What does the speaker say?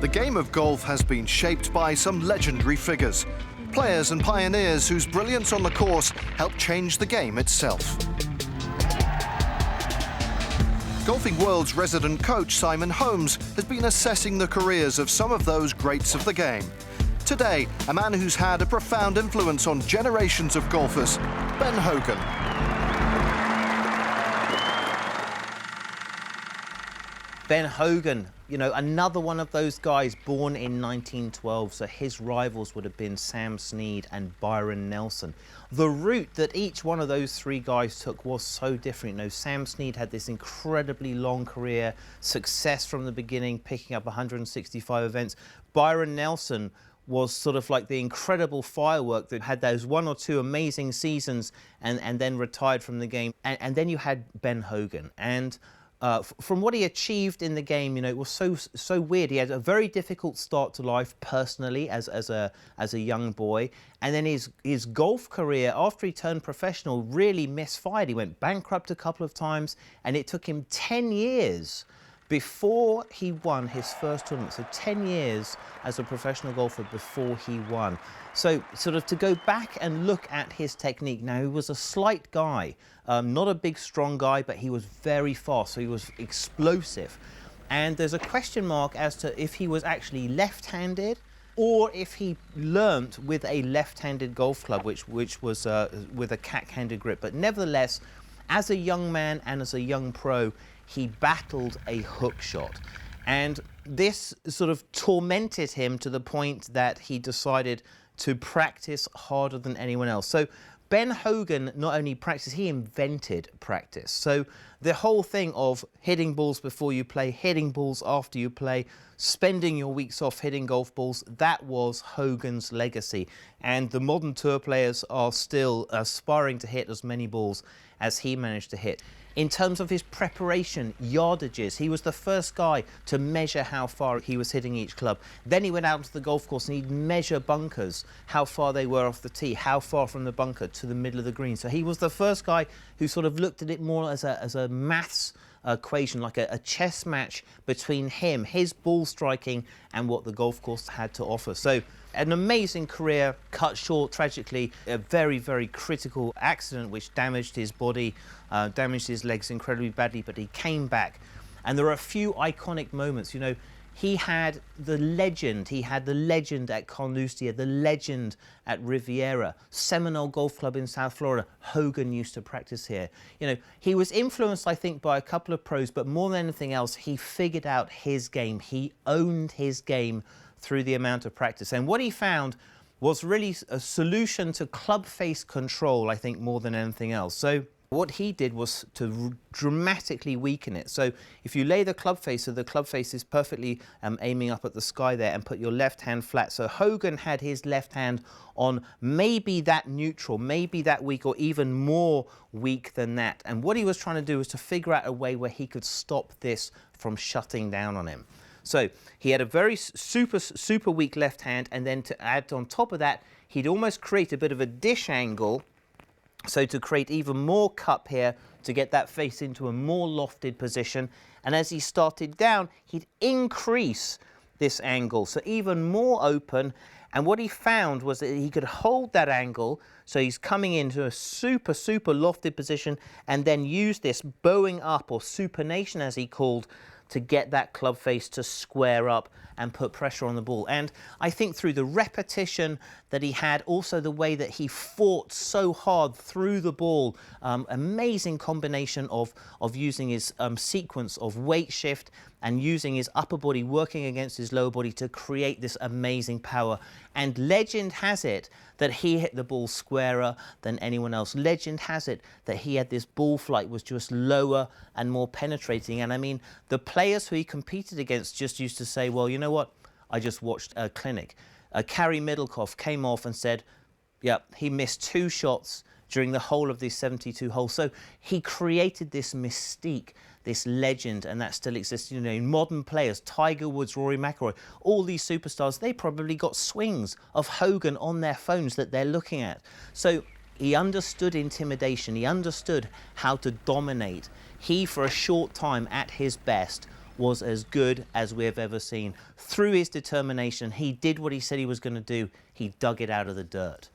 The game of golf has been shaped by some legendary figures, players and pioneers whose brilliance on the course helped change the game itself. Golfing World's resident coach, Simon Holmes, has been assessing the careers of some of those greats of the game. Today, a man who's had a profound influence on generations of golfers, Ben Hogan. Ben Hogan, you know, another one of those guys born in 1912, so his rivals would have been Sam Snead and Byron Nelson. The route that each one of those three guys took was so different. You know, Sam Snead had this incredibly long career, success from the beginning, picking up 165 events. Byron Nelson was sort of like the incredible firework that had those one or two amazing seasons and then retired from the game. And then you had Ben Hogan. And from what he achieved in the game, you know, it was so weird. He had a very difficult start to life personally as a young boy, and then his golf career after he turned professional really misfired. He went bankrupt a couple of times, and it took him 10 years before he won his first tournament. So 10 years as a professional golfer before he won. So sort of to go back and look at his technique. Now, he was a slight guy, not a big, strong guy, but he was very fast, so he was explosive. And there's a question mark as to if he was actually left-handed or if he learnt with a left-handed golf club, which was with a cack-handed grip. But nevertheless, as a young man and as a young pro, he battled a hook shot. And this sort of tormented him to the point that he decided to practice harder than anyone else. So Ben Hogan not only practiced, he invented practice. So the whole thing of hitting balls before you play, hitting balls after you play, spending your weeks off hitting golf balls, that was Hogan's legacy. And the modern tour players are still aspiring to hit as many balls as he managed to hit. In terms of his preparation, yardages, he was the first guy to measure how far he was hitting each club. Then he went out to the golf course and he'd measure bunkers, how far they were off the tee, how far from the bunker to the middle of the green. So he was the first guy who sort of looked at it more as a maths equation, like a chess match between him, his ball striking, and what the golf course had to offer. So an amazing career cut short, tragically, a very, very critical accident which damaged his body, damaged his legs incredibly badly, but he came back. And there are a few iconic moments. You know, he had the legend at Carnoustie, the legend at Riviera, Seminole Golf Club in South Florida. Hogan used to practice here. You know, he was influenced, I think, by a couple of pros, but more than anything else, he figured out his game. He owned his game through the amount of practice. And what he found was really a solution to club face control, I think, more than anything else. So what he did was to dramatically weaken it. So if you lay the club face, so the club face is perfectly aiming up at the sky there, and put your left hand flat. So Hogan had his left hand on maybe that neutral, maybe that weak, or even more weak than that. And what he was trying to do was to figure out a way where he could stop this from shutting down on him. So he had a very super weak left hand, and then to add on top of that, he'd almost create a bit of a dish angle, so to create even more cup here, to get that face into a more lofted position. And as he started down, he'd increase this angle, so even more open. And what he found was that he could hold that angle, so he's coming into a super lofted position, and then use this bowing up, or supination as he called, to get that club face to square up and put pressure on the ball. And I think through the repetition that he had, also the way that he fought so hard through the ball, amazing combination of using his sequence of weight shift and using his upper body working against his lower body to create this amazing power. And legend has it that he hit the ball squarer than anyone else. Legend has it that he had this ball flight was just lower and more penetrating. And I mean, the players who he competed against just used to say, well, you know what? I just watched a clinic. Carrie Middlecoff came off and said, yeah, he missed 2 shots during the whole of these 72 holes. So he created this mystique, this legend, and that still exists. You know, modern players, Tiger Woods, Rory McIlroy, all these superstars, they probably got swings of Hogan on their phones that they're looking at. So he understood intimidation. He understood how to dominate. He, for a short time at his best, was as good as we have ever seen. Through his determination, he did what he said he was going to do. He dug it out of the dirt.